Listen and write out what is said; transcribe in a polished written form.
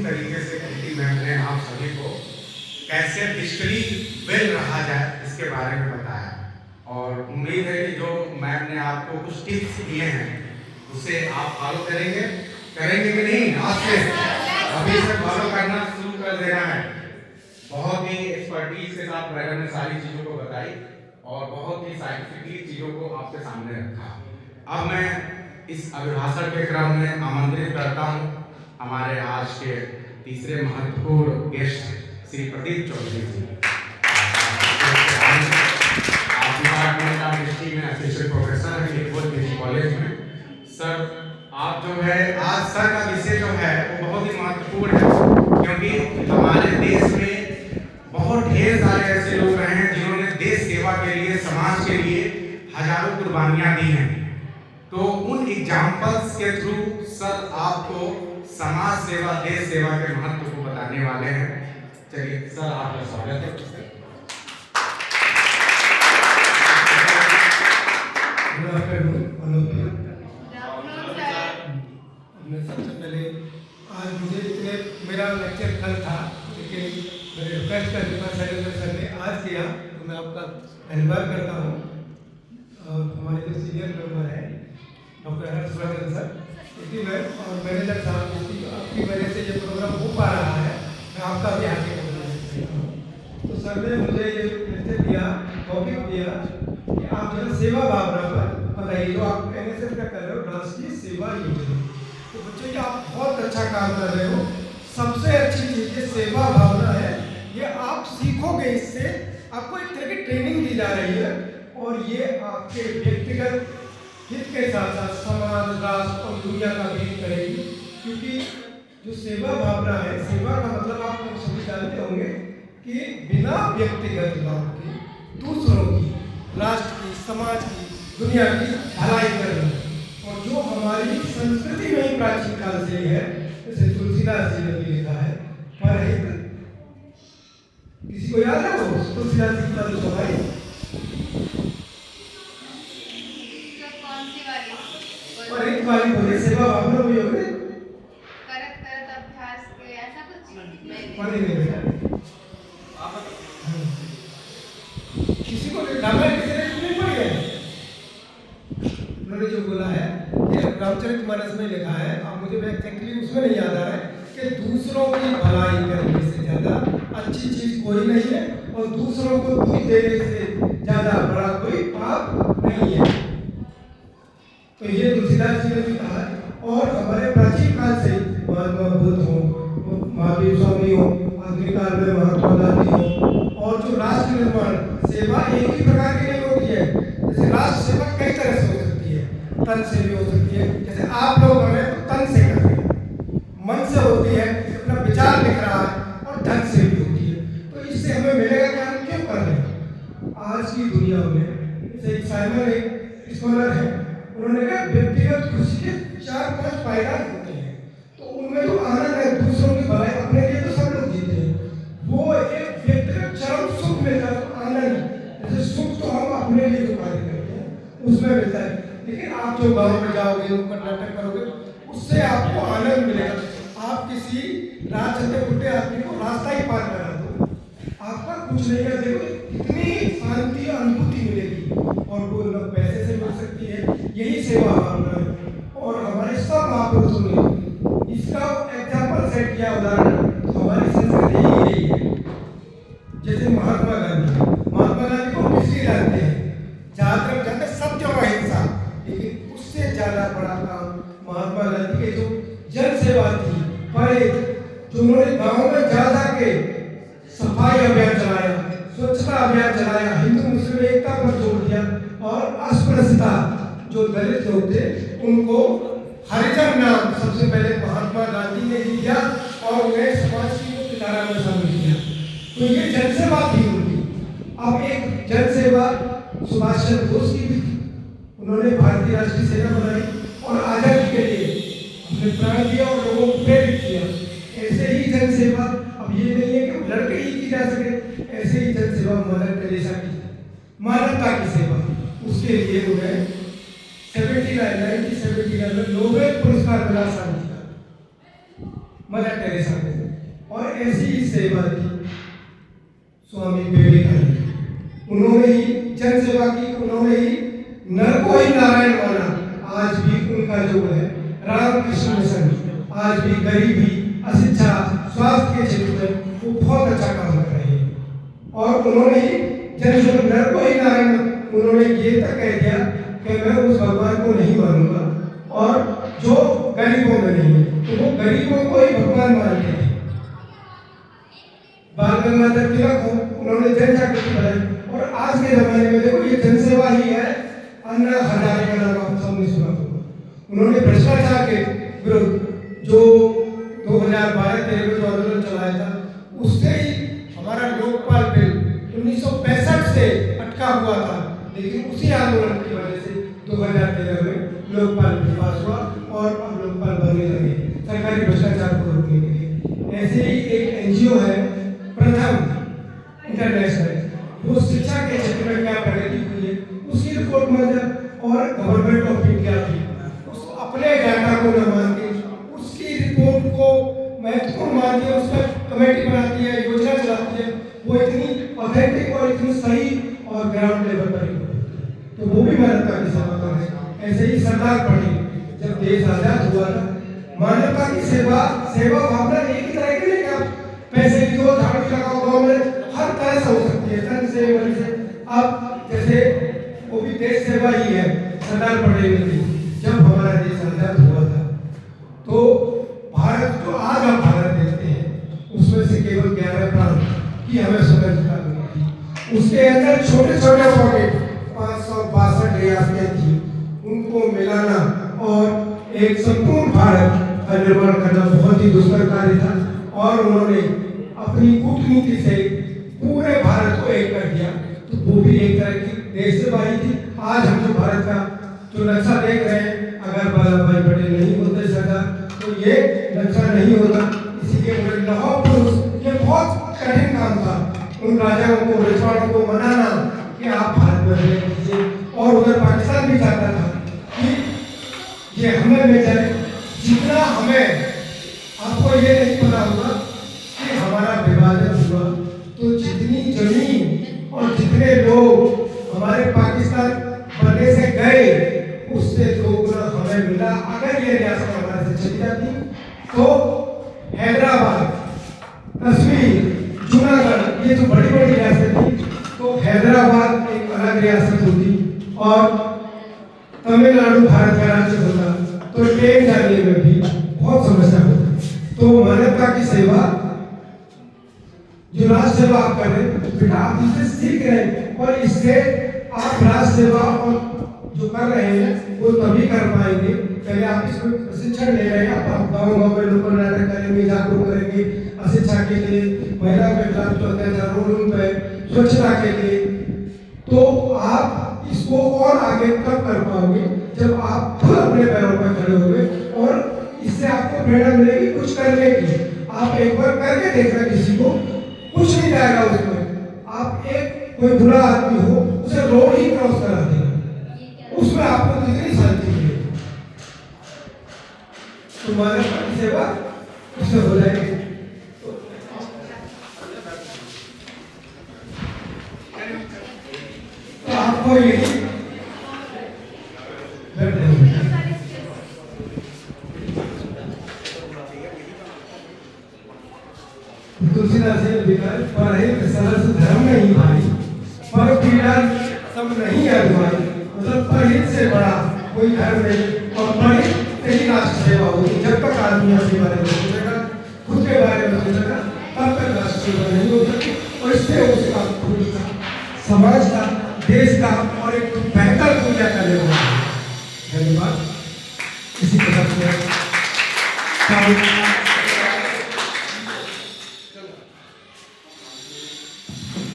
तरीके से कृति मैम ने आप सभी को कैसे डिजिटली वेल रहा जाए इसके बारे में बताया, और उम्मीद है कि जो मैम ने आपको कुछ टिप्स दिए हैं उसे आप फॉलो करेंगे कि नहीं? आज से अभी से फॉलो करना शुरू कर देना है। बहुत ही एक्सपर्टीज के साथ मैडम ने सारी चीज़ों को बताई और बहुत ही साइंटिफिकली चीज़ों को आपके सामने रखा। अब मैं इस अभिभाषण के क्रम में आमंत्रित करता हूँ हमारे आज के तीसरे महत्वपूर्ण गेस्ट श्री प्रदीप चौधरी जी। आप डिपार्टमेंट ऑफ हिस्ट्री में असिस्टेंट प्रोफेसर हैं लिखोट पीजी कॉलेज में। सर आप जो है आज सर का विषय जो है वो बहुत ही महत्वपूर्ण है, क्योंकि हमारे देश में बहुत ढेर सारे ऐसे लोग रहे हैं जिन्होंने देश सेवा के लिए, समाज के लिए हजारों कुर्बानियां दी हैं। तो उन एग्जाम्पल्स के थ्रू सर आपको समाज सेवा, देश सेवा के महत्व को बताने वाले हैं। चलिए सर, आपका स्वागत है। सबसे पहले आज मुझे इतने मेरा लेक्चर कल था, लेकिन मेरे रिक्वेस्ट करने पर शैलेंद्र सर ने आज किया, तो मैं आपका धन्यवाद करता हूँ। और हमारे जो सीनियर मेंबर हैं डॉक्टर हर्षवर्धन सर, इसी में और मैनेजर साहब, आपकी वजह से ये प्रोग्राम हो पा रहा है, मैं आपका भी हार्दिक अभिनंदन करता हूँ। तो सर ने मुझे ये लेक्चर दिया, टॉपिक दिया कि आप जो सेवा भावना पर बताइए, जो आप NSS का कर रहे हो, राष्ट्रीय सेवा योजना। तो बच्चों ये आप बहुत अच्छा काम कर रहे हो। सबसे अच्छी चीज़ ये सेवा भावना है, ये आप सीखोगे, इससे आपको एक तरह की ट्रेनिंग दी जा रही है, और ये आपके व्यक्तिगत हित के साथ साथ समाज, राष्ट्र और दुनिया का भी हित करेगी। क्योंकि जो सेवा भावना है, सेवा का मतलब आप लोग सभी जानते होंगे कि बिना व्यक्तिगत लाभ के दूसरों की, राष्ट्र की, समाज की, दुनिया की भलाई करना। और जो हमारी संस्कृति में ही प्राचीन काल से ही है, जैसे तुलसीदास जी ने भी लिखा है, परहित, किसी को याद है वो तुलसीदास जी का जो सवाई? परहित वाली बोले, सेवा भावना हुई होगी, करत करत अभ्यास के ऐसा कुछ पढ़े नहीं बेटा, किसी को रामायण किसी ने नहीं पढ़ी है? उन्होंने जो बोला है कि रामचरितमानस में लिखा है, अब मुझे एग्जैक्टली उसमें नहीं याद आ रहा है, कि दूसरों की भलाई करने से ज़्यादा अच्छी चीज़ कोई नहीं है, और दूसरों को दुख देने से ज़्यादा बड़ा कोई पाप नहीं है। तो ये तुलसीदास जी ने भी कहा है। और हमारे प्राचीन काल से महात्मा बुद्ध हो, महावीर स्वामी हो, आधुनिक काल में महात्मा गांधी हो, और जो राष्ट्र निर्माण सेवा एक ही प्रकार की नहीं होती है। जैसे राष्ट्र सेवा कई तरह से हो सकती है, तन से भी हो सकती है, जैसे आप लोग हमें तो तन से कर रहे हैं, मन से होती है, अपना विचार लिख रहा है, और धन से भी होती है। तो इससे हमें मिलेगा कि हम क्यों कर रहे हैं। आज की दुनिया में जैसे एक साइमन, एक स्कॉलर है, उन्होंने कहा व्यक्तिगत खुशी के 4-5 फायदा होते हैं। तो उनमें जो आनंद है, दूसरों की भलाई, अपने लिए तो सब लोग जीते हैं, वो एक व्यक्तिगत चरम सुख मिलता है, तो आनंद, जैसे सुख तो हम अपने लिए जो कार्य करते हैं उसमें मिलता है, लेकिन आप जो गाँव में जाओगे, नुक्कड़ नाटक करोगे, उससे आपको आनंद मिलेगा। आप किसी राह चलते बुढ़े आदमी को रास्ता ही पार करा दो, आपका कुछ नहीं कर, देखो कितनी शांति अनुभूति मिलेगी, और वो लोग पैसे से मिल सकती है। यही सेवा भावना है। और हमारे सब महापुरुषों ने इसका एग्जाम्पल सेट किया, उदाहरण, तो हमारी संस्कृति यही है। जैसे महात्मा गांधी को किसलिए जानते हैं? ज़्यादातर जानते सत्य और अहिंसा, लेकिन उससे ज़्यादा बड़ा काम महात्मा गांधी के जो जन सेवा थी, परे जो उन्होंने गाँव में जा के सफाई अभियान चलाया, स्वच्छता अभियान चलाया, हिंदू मुस्लिम एकता पर जोर दिया, और अस्पृश्यता, जो दलित लोग थे उनको हरिजन नाम सबसे पहले महात्मा गांधी ने ही दिया, और उन्हें समाज की मुख्यधारा में शामिल किया। तो ये जनसेवा थी उनकी। अब एक जनसेवा सुभाष चंद्र बोस की भी थी, उन्होंने भारतीय राष्ट्रीय सेना बनाई और आज़ादी के लिए अपने प्राण दिया और लोगों को प्रेरित किया। ऐसे ही जनसेवा, अब ये नहीं है कि लड़के ही की जा सके, ऐसे ही जनसेवा मदर टेरेसा की, मानवता की सेवा, उसके लिए उन्हें 1979 में नोबेल पुरस्कार मिला शांति का, मदर टेरेसा। टेरेसा को, और ऐसी ही सेवा थी स्वामी विवेकानंद। उन्होंने ही जन सेवा की, उन्होंने ही नर को ही नारायण माना। आज भी उनका जो है रामकृष्ण मिशन आज भी गरीबी, अशिक्षा, स्वास्थ्य के क्षेत्र में वो बहुत अच्छा काम कर रहे हैं। और उन्होंने ही जन नर को ही नारायण, उन्होंने ये तक कह दिया कि मैं उस भगवान को नहीं मानूंगा और जो गरीबों में नहीं है, तो वो गरीबों को ही भगवान मानते थे। बाल गंगाधर तिलक हो, उन्होंने जन जागृति बनाई। और आज के जमाने में देखो ये जनसेवा ही है। अन्ना हजारे का नाम आप सबने सुना होगा। उन्होंने भ्रष्टाचार के विरुद्ध जो 2012-13 में जो आंदोलन चलाया था, उससे ही हमारा लोकपाल बिल 1965 से अटका हुआ था, लेकिन उसी आंदोलन की वजह से 2013 में लोकपाल बिल पास हुआ और अब लोकपाल बनने लगे सरकारी भ्रष्टाचार को रोकने के लिए। ऐसे ही एक NGO है प्रथम इंटरनेशनल, वो शिक्षा के क्षेत्र में क्या प्रगति हुई है उसकी रिपोर्ट मंजर, और गवर्नमेंट ऑफ इंडिया भी उस अपने डाटा को न मान के उसकी रिपोर्ट को महत्वपूर्ण मान के उस पर कमेटी बनाती है, योजना चलाती है। वो इतनी ऑथेंटिक और इतनी सही और ग्राउंड लेवल पर तो वो भी मानवता की सेवा कर रहे हैं। ऐसे ही सरदार पटेल जब देश आजाद हुआ था, मानवता की सेवा भावना एक ही तरह की नहीं कि आप पैसे की दो, झाड़ू लगाओ गाँव में, हर तरह से हो सकती है, तन से मन से। अब जैसे वो भी देश सेवा ही है। सरदार पटेल ने जब हमारा देश आजाद हुआ था तो भारत जो आज आप भारत देखते हैं उसमें से केवल 11 प्रांत की हमें स्वतंत्रता मिली थी। उसके अंदर छोटे छोटे पॉकेट 562 रियासतें थी, उनको मिलाना और एक संपूर्ण भारत का निर्माण करना बहुत ही दुष्कर कार्य था। और उन्होंने अपनी कूटनीति से पूरे भारत को एक कर दिया, तो वो भी एक तरह की देश सेवा ही थी। आज हम जो भारत का जो नक्शा देख रहे हैं, अगर वल्लभ भाई पटेल नहीं होते सरदार तो ये नक्शा नहीं होता। इसी के लौह पुरुष, ये बहुत कठिन काम था उन राजाओं को, रजवाड़ों को मनाना कि आप भारत में रह लीजिए। और उधर पाकिस्तान भी चाहता था कि ये हमें मिल जाए। जितना हमें, आपको ये नहीं पता होगा कि हमारा विभाजन हुआ तो जितनी जमीन और जितने लोग हमारे पाकिस्तान बनने से गए उससे दोगुना हमें मिला। अगर ये रियासत हमारे से चली जाती तो हैदराबाद, कश्मीर, जूनागढ़, ये जो बड़ी बड़ी रियासत थी, तो हैदराबाद एक अलग रियासत होती और तमिलनाडु भारत का राज्य होता, तो ट्रेन जाने में भी बहुत समस्या होती। तो मानवता की सेवा, जो राष्ट्र सेवा आप कर रहे हैं बेटा, आप इससे सीख रहे हैं और इससे आप राष्ट्र सेवा और जो कर रहे हैं वो तभी कर पाएंगे। पहले आप इसमें प्रशिक्षण ले रहे हैं, आप गाँव में नुक्कड़ नाटक करेंगे, जागरूक करेंगे अशिक्षा के लिए, महिला के खिलाफ जो अत्याचार उन पे, स्वच्छता के लिए। तो आप इसको और आगे तब कर पाओगे जब आप खुद अपने पैरों पर खड़े होंगे और इससे आपको प्रेरणा मिलेगी कुछ करने की। आप एक बार करके देखना, किसी को कुछ नहीं जाएगा उसमें। आप एक कोई बुरा आदमी हो उसे रोड ही क्रॉस करा देगा, उसमें आपको कितनी शांति मिलेगी। तो मानवता की सेवा उससे हो जाएगी। तो आपको ये तुलसीदास जी ने लिखा है, परहित सरस धर्म नहीं भाई, पर पीड़ा सब नहीं अभिमानी। मतलब परहित से बड़ा कोई धर्म नहीं, और परहित से ही राष्ट्र सेवा होगी। जब तक आदमी अपने बारे में सोचेगा, खुद के बारे में सोचेगा, तब तक राष्ट्र सेवा नहीं हो सकती। और इससे उसका खुद का, समाज का, देश का और एक बेहतर दुनिया का निर्माण है। धन्यवाद। इसी के साथ